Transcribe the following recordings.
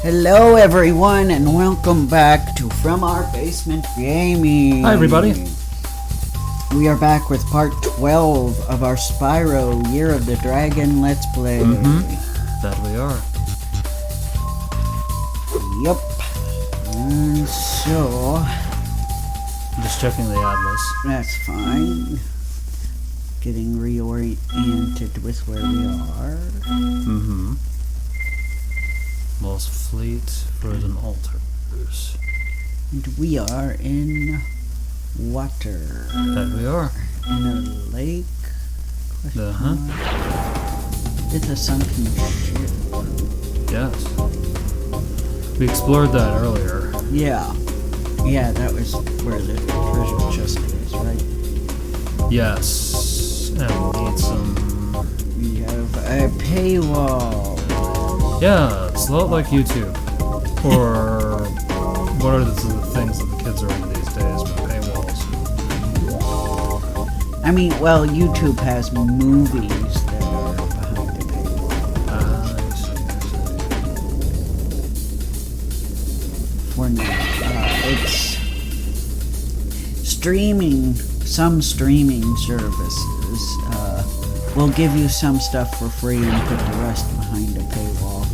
Hello everyone and welcome back to From Our Basement Gaming. Hi everybody. We are back with part 12 of our Spyro Year of the Dragon Let's Play. That we are. Yep. And so... I'm just checking the atlas. That's fine. Getting reoriented with where we are. Lost Fleet, Frozen Altars. And we are in water. That we are. In a lake. It's a sunken ship. Yes. We explored that earlier. Yeah. Yeah, that was where the treasure chest is, right? Yes. And we need some... We have a paywall. Yeah, it's a lot like YouTube. Or... what are the things that the kids are into these days with paywalls? I mean, well, YouTube has movies that are behind the paywall. I see. For now, it's streaming. Some streaming services will give you some stuff for free and put the rest behind a paywall.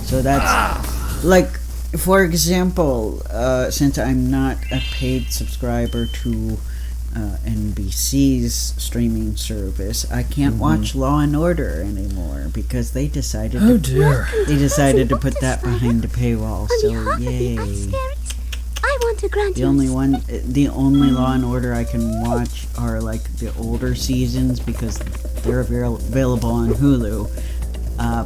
So that's like, for example, since I'm not a paid subscriber to NBC's streaming service, I can't watch Law and Order anymore because they decided. Oh dear! They decided to put that behind a paywall. So yay! I want to grant The only Law and Order I can watch are like the older seasons because they're available on Hulu.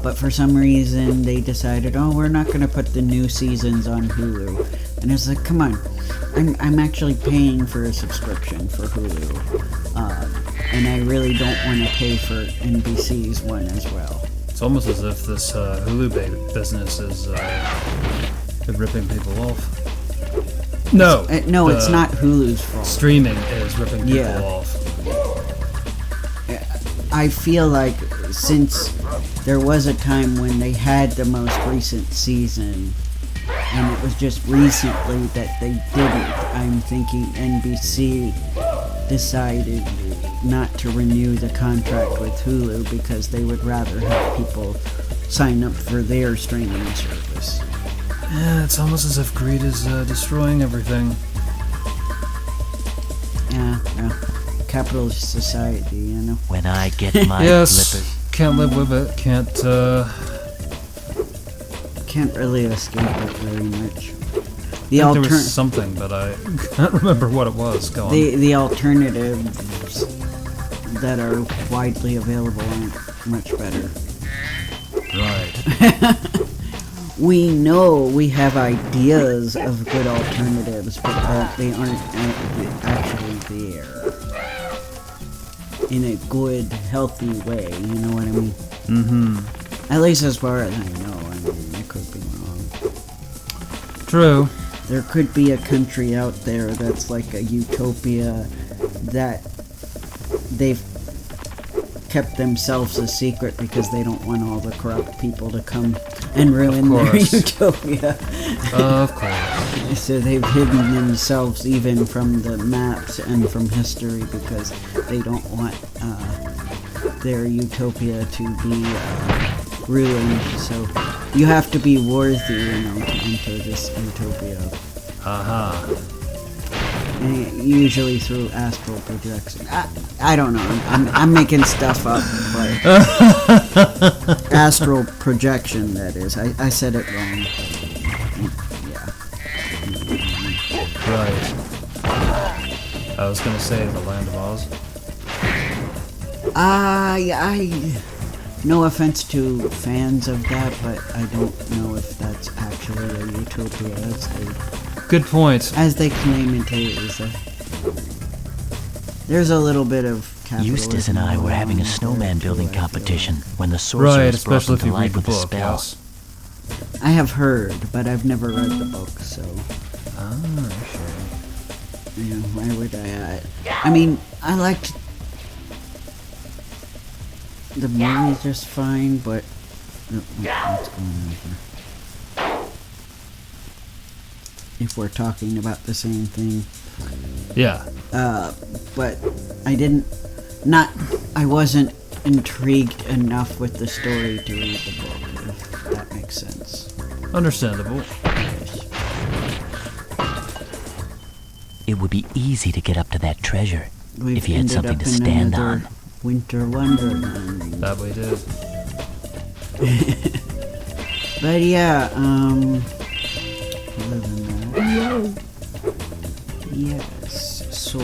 But for some reason they decided, oh, we're not going to put the new seasons on Hulu. And it's like, come on, I'm actually paying for a subscription for Hulu. And I really don't want to pay for NBC's one as well. It's almost as if this Hulu business is ripping people off. No, no, it's not Hulu's fault. Streaming is ripping people off. I feel like since there was a time when they had the most recent season, and it was just recently that they didn't, I'm thinking NBC decided not to renew the contract with Hulu because they would rather have people sign up for their streaming service. Yeah, it's almost as if greed is destroying everything. Yeah. Capitalist society, you know. When I get my yes, can't live with it. Can't really escape it very much. There was something, but I can't remember what it was. Go on. The alternatives that are widely available aren't much better. Right. We know we have ideas of good alternatives, but they aren't actually there in a good, healthy way. You know what I mean? At least as far as I know. I mean, I could be wrong. True. There could be a country out there that's like a utopia that they've kept themselves a secret because they don't want all the corrupt people to come and ruin their utopia. Of course. So they've hidden themselves even from the maps and from history because they don't want their utopia to be ruined. So you have to be worthy, you know, to enter this utopia. Usually through astral projection. I don't know. I'm making stuff up. But astral projection, that is. I said it wrong. Yeah. Right. I was gonna say the Land of Oz. No offense to fans of that, but I don't know if that's actually a utopia. Good point. As they claim it is. There's a little bit of capitalism. Eustace and I were having a snowman building competition when the sorceress brought them to life with a spell. Yes. I have heard, but I've never read the book, so... Sure. Yeah, why would I? I mean, I liked the movie just fine, but what's going on here? if we're talking about the same thing. Yeah. But I wasn't intrigued enough with the story to read the book, if that makes sense. Understandable. It would be easy to get up to that treasure We've if you had ended something up to in stand another on. Winter Wonderland. That we did. But yeah, other than that, yes, so.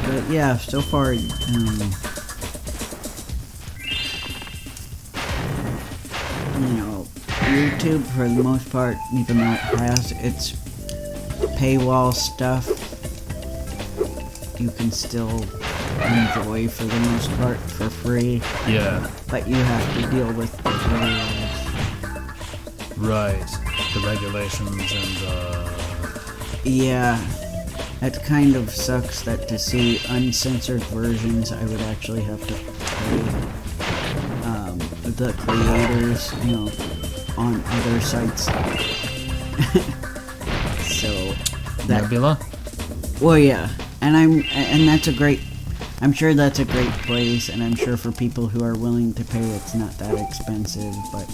But yeah, so far, YouTube, for the most part, even though it has its paywall stuff, you can still enjoy for the most part for free. Yeah. But you have to deal with the rules. Right. The regulations and Yeah. That kind of sucks that to see uncensored versions, I would actually have to pay the creators, on other sites. So that Nebula? Well, yeah, and I'm sure that's a great place, and I'm sure for people who are willing to pay, it's not that expensive, but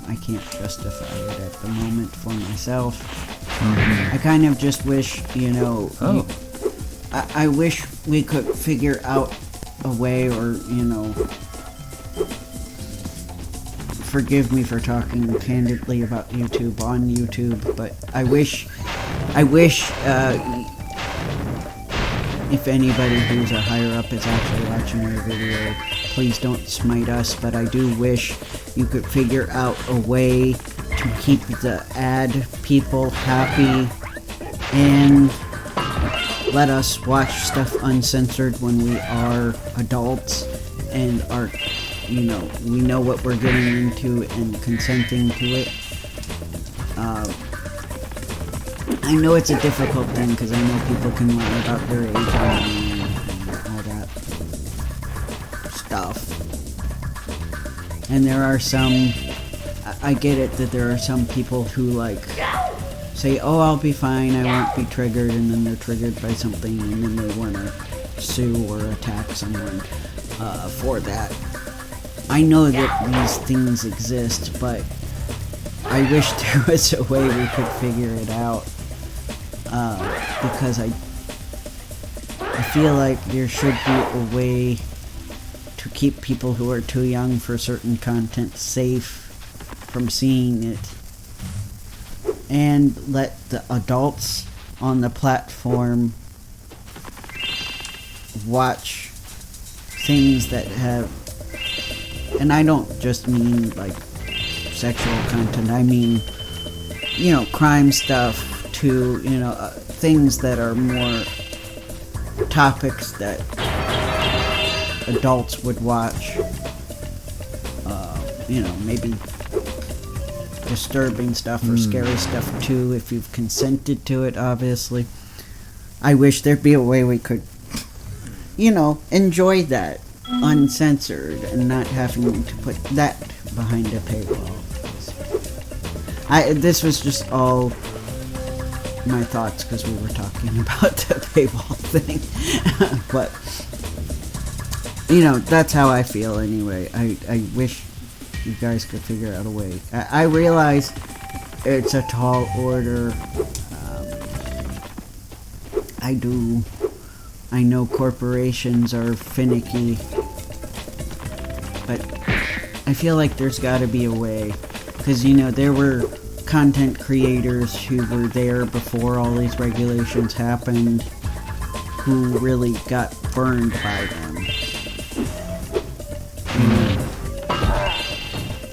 I can't justify it at the moment for myself. I kind of just wish, I wish we could figure out a way, or, forgive me for talking candidly about YouTube on YouTube, but I wish, if anybody who's a higher up is actually watching your video, please don't smite us, but I do wish you could figure out a way to keep the ad people happy and let us watch stuff uncensored when we are adults and are, we know what we're getting into and consenting to it. I know it's a difficult thing because I know people can lie about their age and all that stuff. And there are some, I get it that there are some people who say, oh, I'll be fine, I won't be triggered, and then they're triggered by something and then they want to sue or attack someone for that. I know that these things exist, but I wish there was a way we could figure it out. Because I feel like there should be a way to keep people who are too young for certain content safe from seeing it, and let the adults on the platform watch things that have, and I don't just mean like sexual content, I mean, crime stuff, to, things that are more topics that adults would watch. Maybe disturbing stuff or scary stuff too, if you've consented to it, obviously. I wish there'd be a way we could, enjoy that uncensored and not having to put that behind a paywall. This was just all my thoughts because we were talking about the paywall thing. But, that's how I feel anyway. I wish you guys could figure out a way. I realize it's a tall order. I know corporations are finicky, but I feel like there's got to be a way. Because, there were content creators who were there before all these regulations happened who really got burned by them.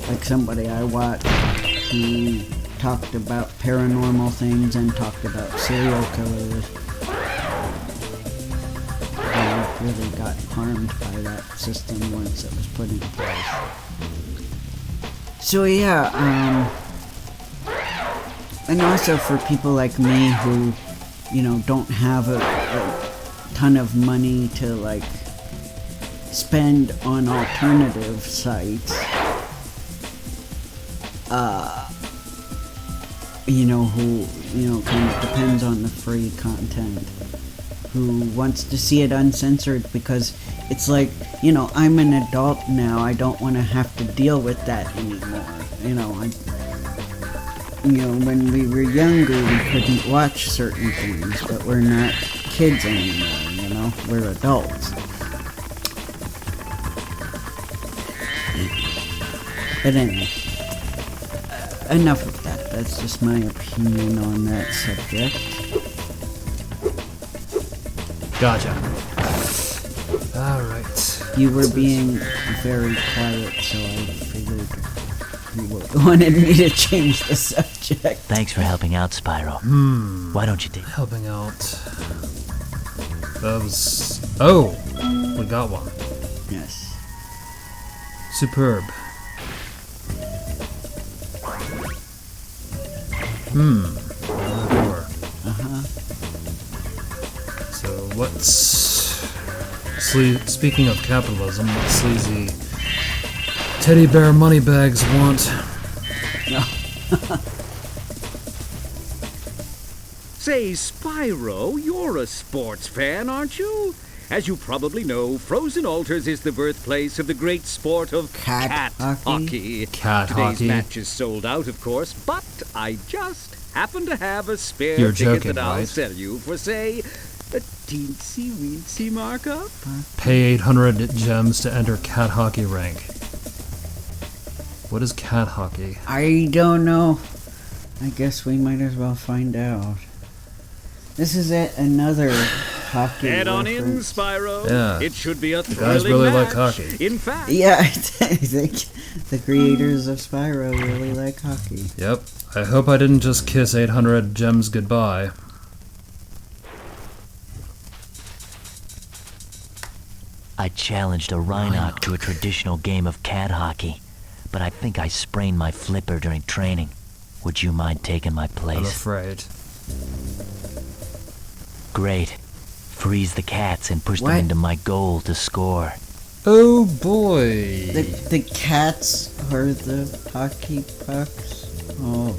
Like somebody I watched who talked about paranormal things and talked about serial killers. They really got harmed by that system once it was put in place. So yeah, and also for people like me who, don't have a ton of money to spend on alternative sites, who kind of depends on the free content, who wants to see it uncensored because it's like, I'm an adult now, I don't want to have to deal with that anymore. When we were younger, we couldn't watch certain things, but we're not kids anymore, we're adults. But anyway, enough of that. That's just my opinion on that subject. Gotcha. Alright. You were being very quiet, so I figured you wanted me to change the subject. Thanks for helping out, Spyro. Why don't you take... Helping out... That was... Oh! We got one. Yes. Superb. Another door. So what's... Speaking of capitalism, what sleazy teddy bear moneybags want? No. Say, Spyro, you're a sports fan, aren't you? As you probably know, Frozen Altars is the birthplace of the great sport of Cat hockey. Cat Today's hockey. match is sold out, of course, but I just happen to have a spare You're ticket joking, that I'll right? sell you for, say, a teensy-weensy markup. Pay 800 gems to enter cat hockey rank. What is cat hockey? I don't know. I guess we might as well find out. This is another hockey Head on in, reference. Spyro. Yeah. It should be a guys thrilling really match. like hockey. In fact, Yeah, I think the creators of Spyro really like hockey. Yep. I hope I didn't just kiss 800 gems goodbye. I challenged a Rhino to a traditional game of cat hockey, but I think I sprained my flipper during training. Would you mind taking my I'm place? afraid. Great. Freeze the cats and push What? them into my goal to score. Oh boy. The cats are the hockey pucks? Oh,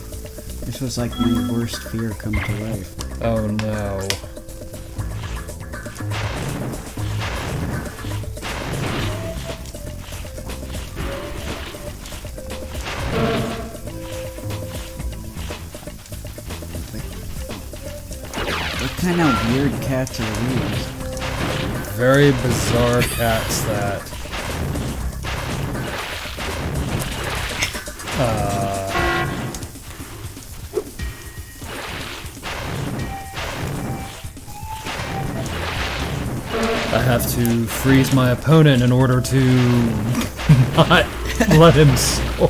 this was like my worst fear come to life. Oh no. What kind of weird cats are these? Very bizarre cats that... I have to freeze my opponent in order to not let him score.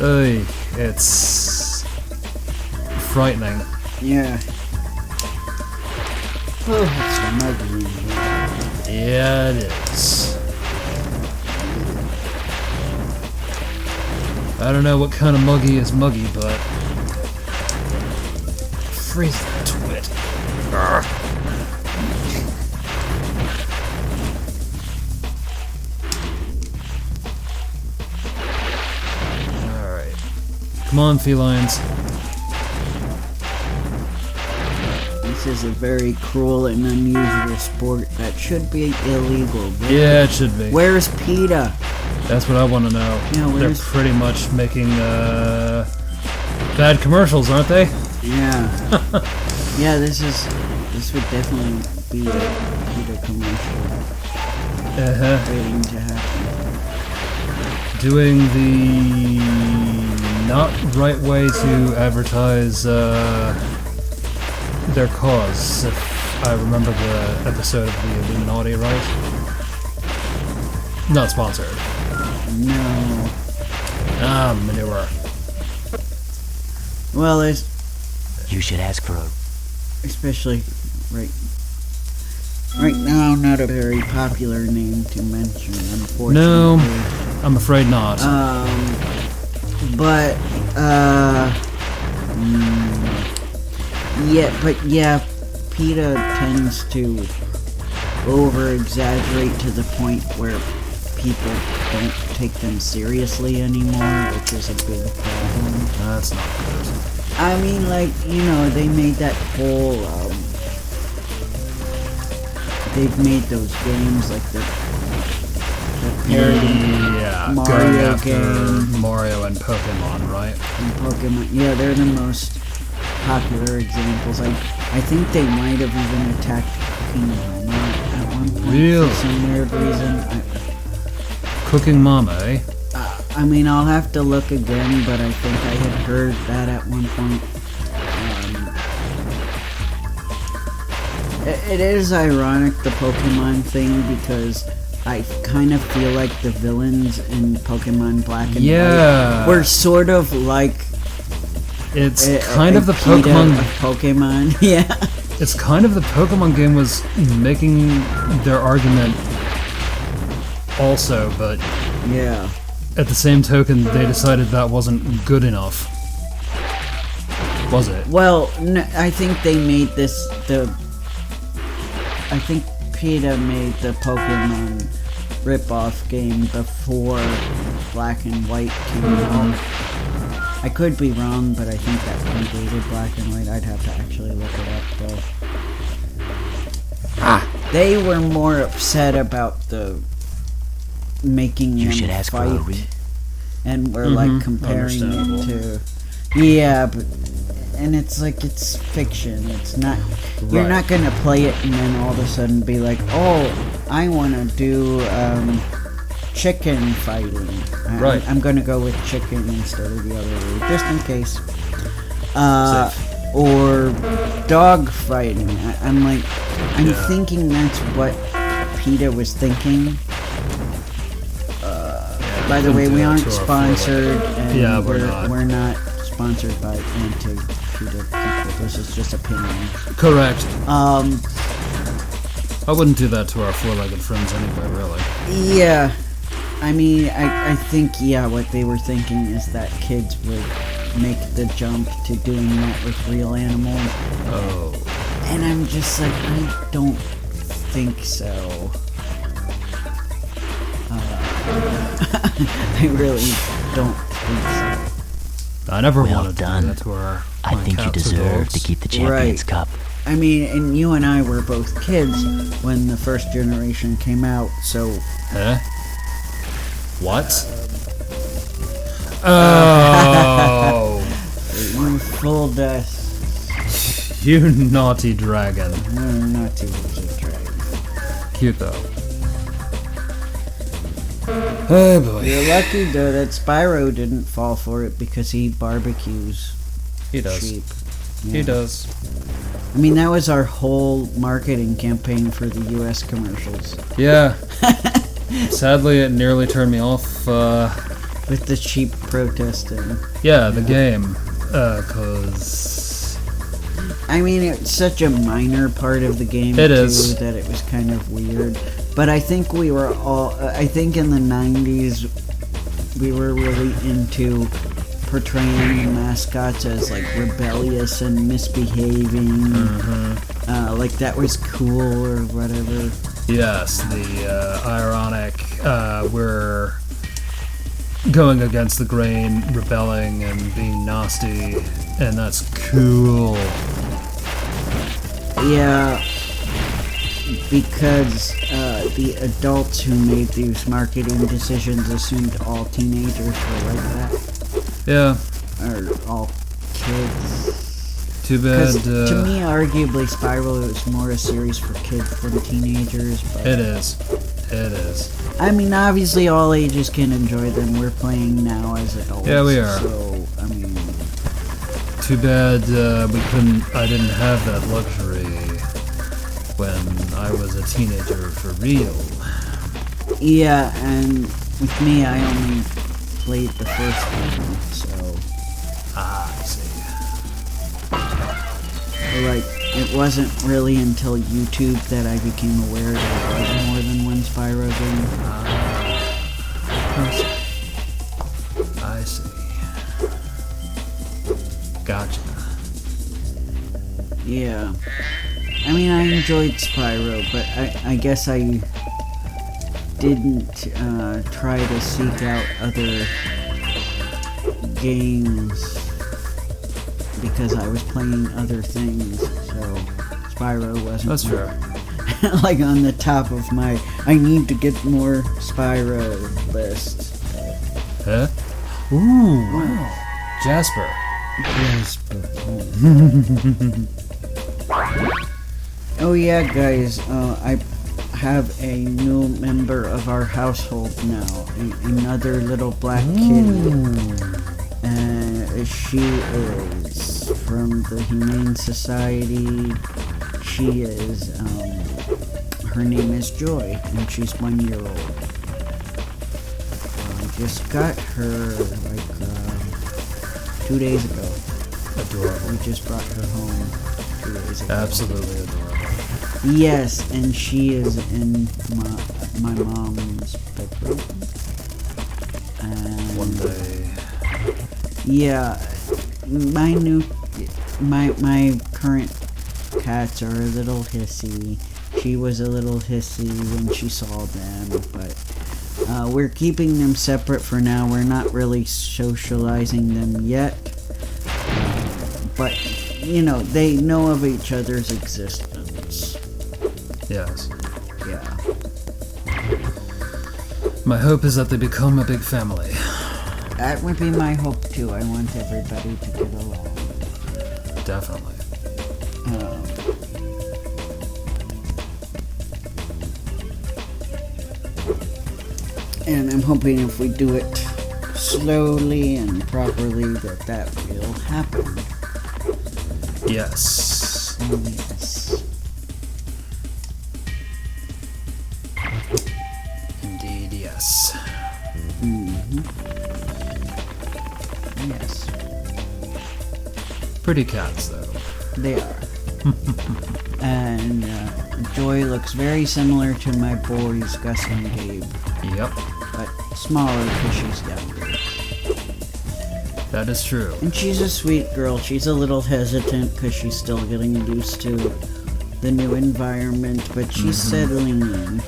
Oy, it's frightening. Yeah. Oh, it's muggy. Yeah, it is. I don't know what kind of muggy is muggy, but... Freeze that twit. Urgh. Alright. Come on, felines. This is a very cruel and unusual sport that should be illegal. Yeah, it should be. Where's PETA? That's what I want to know. Yeah, They're where's- pretty much making, bad commercials, aren't they? Yeah. Yeah, this would definitely be a PETA commercial waiting to happen. Doing the not right way to advertise their cause, if I remember the episode of the Illuminati right. Not sponsored. No. Manure. Well, there's You should ask for a... especially right now not a very popular name to mention, unfortunately. No, I'm afraid not. But yeah, PETA tends to over-exaggerate to the point where people don't take them seriously anymore, which is a big problem. That's not good. I mean, like, you know, they made that whole, they've made those games, like the parody Yeah, going Mario after game. Mario and Pokemon, right? And Pokemon, yeah, they're the most popular examples. I think they might have even attacked Cooking Mama at one point Really? for some weird reason. Cooking Mama, eh? I mean, I'll have to look again, but I think I had heard that at one point. It is ironic, the Pokemon thing, because I kind of feel like the villains in Pokemon Black and Yeah. White were sort of like It's kind of the PETA Pokemon. of Pokemon, yeah. It's kind of the Pokemon game was making their argument also, but Yeah. at the same token, they decided that wasn't good enough. Was it? Well, I think they made this I think PETA made the Pokemon rip-off game before Black and White came out. I could be wrong, but I think that predated Black and White. I'd have to actually look it up, though. They were more upset about the making You them should ask for a fight, and we're like comparing it Understandable. to. Yeah, but and it's like it's fiction. It's not. You're Right. not gonna play it and then all of a sudden be like, oh, I want to do chicken fighting. Right. I'm gonna go with chicken instead of the other way, just in case. Safe. Or dog fighting. I'm Yeah. thinking that's what PETA was thinking. By the way, couldn't do we that aren't to our sponsored, and Yeah, we're not. sponsored by anti-PETA people. This is just opinion. Correct. Um, I wouldn't do that to our four-legged friends anyway, really. yeah. I mean, I think, yeah, what they were thinking is that kids would make the jump to doing that with real animals. Oh. And I'm just like, I don't think so. I really don't think so. I never Well wanted to done. do that to our I think you cats or deserve dogs. to keep the Champions Right. Cup. I mean, and you and I were both kids when the first generation came out, so Huh? What? Oh, you fooled us. you naughty dragon. We're not too much of a dragon. Cute though. Oh boy. You're lucky though that Spyro didn't fall for it because he barbecues He does. sheep. He Yeah. does. I mean, that was our whole marketing campaign for the U.S. commercials. Yeah. Sadly, it nearly turned me off. With the sheep protesting. Yeah, the game. 'Cause I mean, it's such a minor part of the game, It too, is. that it was kind of weird. But I think we were all... I think in the 90s, we were really into portraying the mascots as, like, rebellious and misbehaving. Like, that was cool or whatever. yes, the ironic. We're going against the grain, rebelling, and being nasty, and that's cool. Yeah, because the adults who made these marketing decisions assumed all teenagers were like that, Yeah. or all kids. Too bad. Because to me, arguably, Spyro is more a series for kids than teenagers. But It is. It is. I mean, obviously, all ages can enjoy them. We're playing now as adults. Yeah, we are. So, I mean, Too bad we couldn't. I didn't have that luxury when I was a teenager for real. yeah, and with me, I only played the first one, so. Ah, I see. Like, it wasn't really until YouTube that I became aware there was more than one Spyro game. I see. Gotcha. Yeah. I mean, I enjoyed Spyro, but I guess I didn't try to seek out other games because I was playing other things, so Spyro wasn't That's fair. like on the top of my I need to get more Spyro list. Huh? Ooh. Jasper. Yes, oh yeah, guys, I have a new member of our household now, another little black kitty. She is from the Humane Society. She is, her name is Joy, and she's 1 year old. I just got her, like, 2 days ago. Adorable. We just brought her home 2 days ago. Absolutely adorable. Yes, and she is in my mom's bedroom. And One day. yeah, my current cats are a little hissy. She was a little hissy when she saw them, but we're keeping them separate for now. We're not really socializing them yet. But, you know, they know of each other's existence. Yes. Yeah. My hope is that they become a big family. That would be my hope too. I want everybody to get along. Definitely. And I'm hoping if we do it slowly and properly that will happen. Yes. Oh, yes. Indeed, yes. Yes. Pretty cats, though. They are. And Joy looks very similar to my boys, Gus and Gabe, Yep. but smaller because she's younger. That is true. And she's a sweet girl. She's a little hesitant because she's still getting used to the new environment, but she's settling in.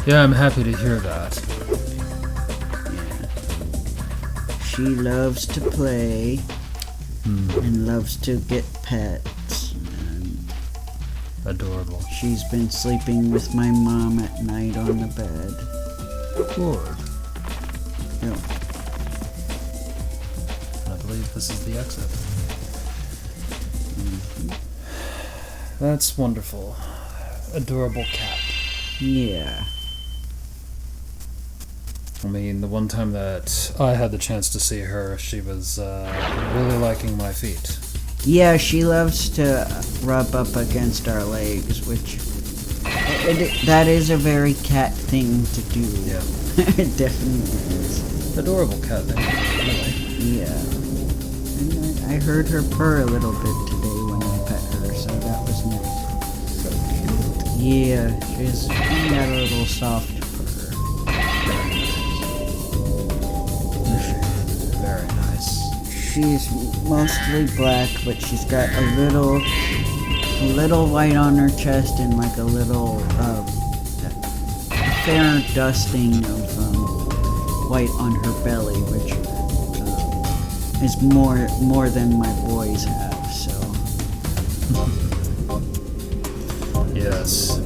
Yeah, I'm happy to hear that. Yeah. She loves to play and loves to get pets. And Adorable. she's been sleeping with my mom at night on the bed. Good. Yeah. I believe this is the exit. That's wonderful. Adorable cat. Yeah. I mean, the one time that I had the chance to see her, she was really liking my feet. Yeah, she loves to rub up against our legs, which that is a very cat thing to do. Yeah. It definitely is. Adorable cat thing, really. Yeah. And I heard her purr a little bit today when I pet her, so that was nice. So cute. Yeah, she's got a little soft purr. Very nice. She's mostly black, but she's got a little white on her chest and like a little fair dusting of white on her belly, which is more than my boys have. So, Yes.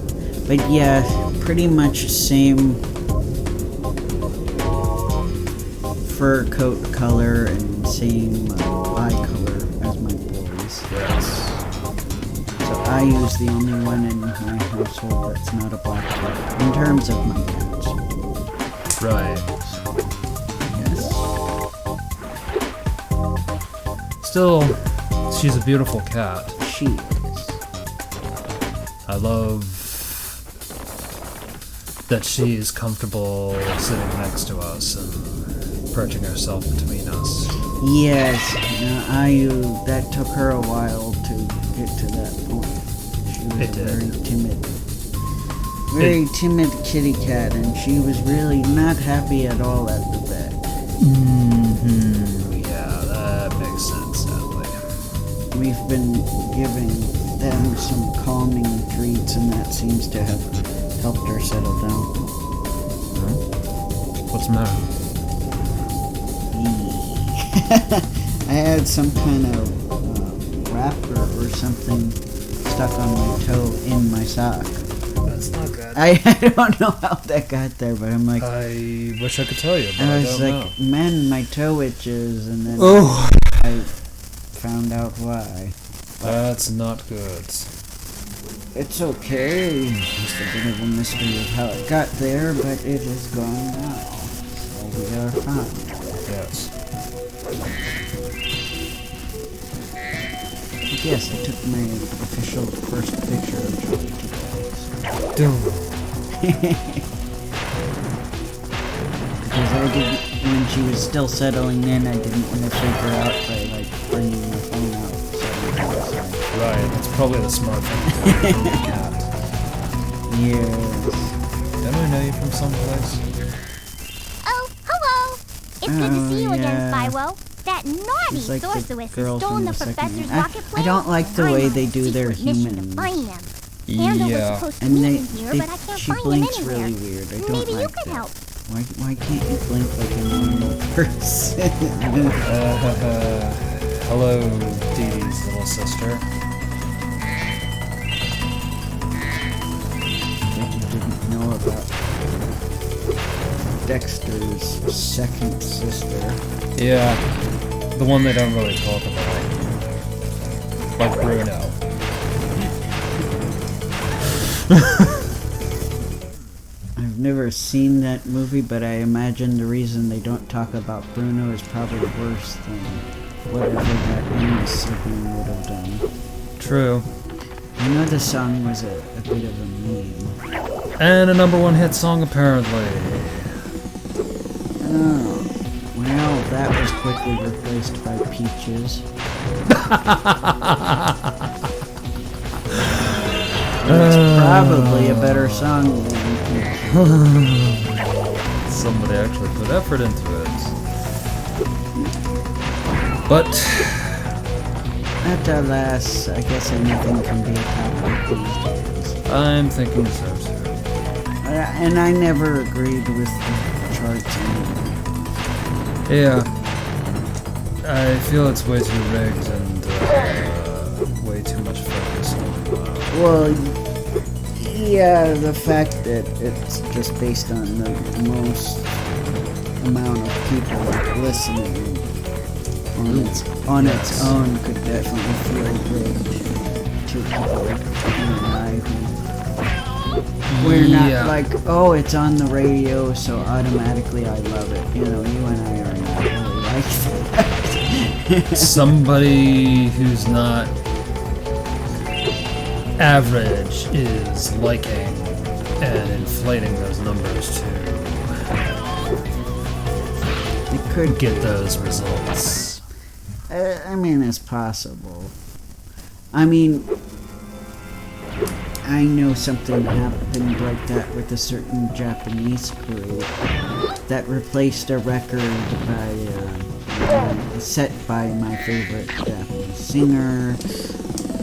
but yeah, pretty much same fur coat color and same eye color as my boys. Yes. So I use the only one in my household that's not a black cat in terms of my cats. Right. Yes. Still, she's a beautiful cat. She is. I love that she's comfortable sitting next to us and perching herself between us. Yes. That took her a while to get to that point. She was It a did. very timid kitty cat, and she was really not happy at all at the vet. Yeah, that makes sense, sadly. We've been giving them some calming treats, and that seems to have helped her settle down. What's the matter? I had some kind of wrapper or something stuck on my toe in my sock. That's not good. I don't know how that got there, but I'm like, I wish I could tell you, but I I was don't like, know. man, my toe itches, and then Oh, I found out why. that's not good. It's okay. It's just a bit of a mystery of how it got there, but it is gone now. So we are fine. Yes. Yes, I took my official first picture of Joey today. Because I didn't, when she was still settling in, I didn't want to freak her out by like bringing my phone out. So, Right, that's probably the smart thing to do from the cat. yes. Don't I know you from someplace? Oh, hello. It's good to see you again, yeah. Spyro. That naughty It's like the sorceress girl has stolen from the the second professor's one. rocket plane. I don't like the I'm way on they a do their secret mission humans. to find them. Panda was Yeah. supposed to And meet they, him here, but I can't she find him blinks anywhere. really weird. I don't Maybe like you can that. help. Why can't you blink like a normal person? Hello, Dee Dee's little sister. That you didn't know about Dexter's second sister. Yeah, the one they don't really talk about. Like Bruno. I've never seen that movie, but I imagine the reason they don't talk about Bruno is probably worse than whatever that Amos sibling would have done. True. I know the song was a bit of a meme. And a #1 hit song, apparently. Oh, well, that was quickly replaced by Peaches. It's probably a better song than Peaches. Somebody actually put effort into it. But, At the last, I guess anything can be a topic these days. I'm thinking so too. And I never agreed with the charts anyway. Yeah. I feel it's way too rigged and way too much focus on Well, yeah, the fact that it's just based on the most amount of people listening on its own could definitely feel rigged to people like you and I who we're not like, oh, it's on the radio, so automatically I love it. You know, you and I are not really like that. somebody who's not average is liking and inflating those numbers to It could get those results. I mean, it's possible. I mean, I know something happened like that with a certain Japanese group that replaced a record set by my favorite Japanese singer.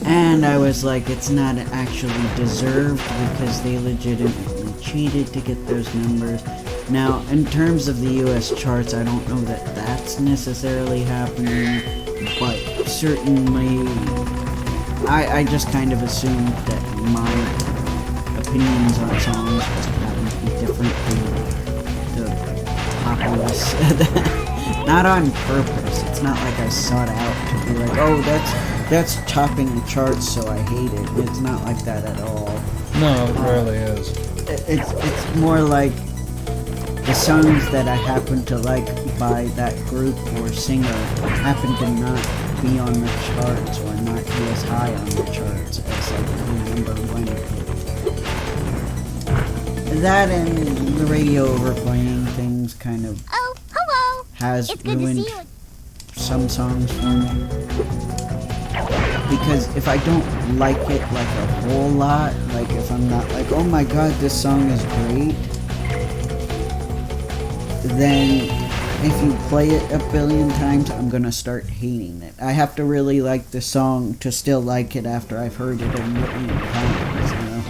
And I was like, it's not actually deserved because they legitimately cheated to get those numbers. Now, in terms of the US charts, I don't know that that's necessarily happening, but certainly I just kind of assumed that my opinions on songs just happen to be different than the populace. Not on purpose. It's not like I sought out to be like, oh, that's topping the charts, so I hate it. It's not like that at all. No, it rarely is. It's more like the songs that I happen to like by that group or singer happen to not be on the charts or not be as high on the charts as like the #1 hit. That and the radio overplaying things kind of Oh, hello. has It's good to ruined see you. some songs for me. Because if I don't like it like a whole lot, like if I'm not like, oh my god, this song is great, then if you play it a billion times, I'm gonna start hating it. I have to really like the song to still like it after I've heard it a million times, you know?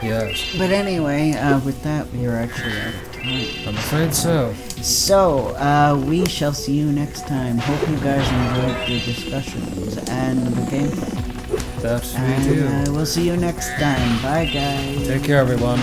Yes. But anyway, with that, we are actually out of time. I'm afraid so. So, we shall see you next time. Hope you guys enjoyed the discussions and the gameplay. That we do. And we'll see you next time. Bye, guys. Take care, everyone.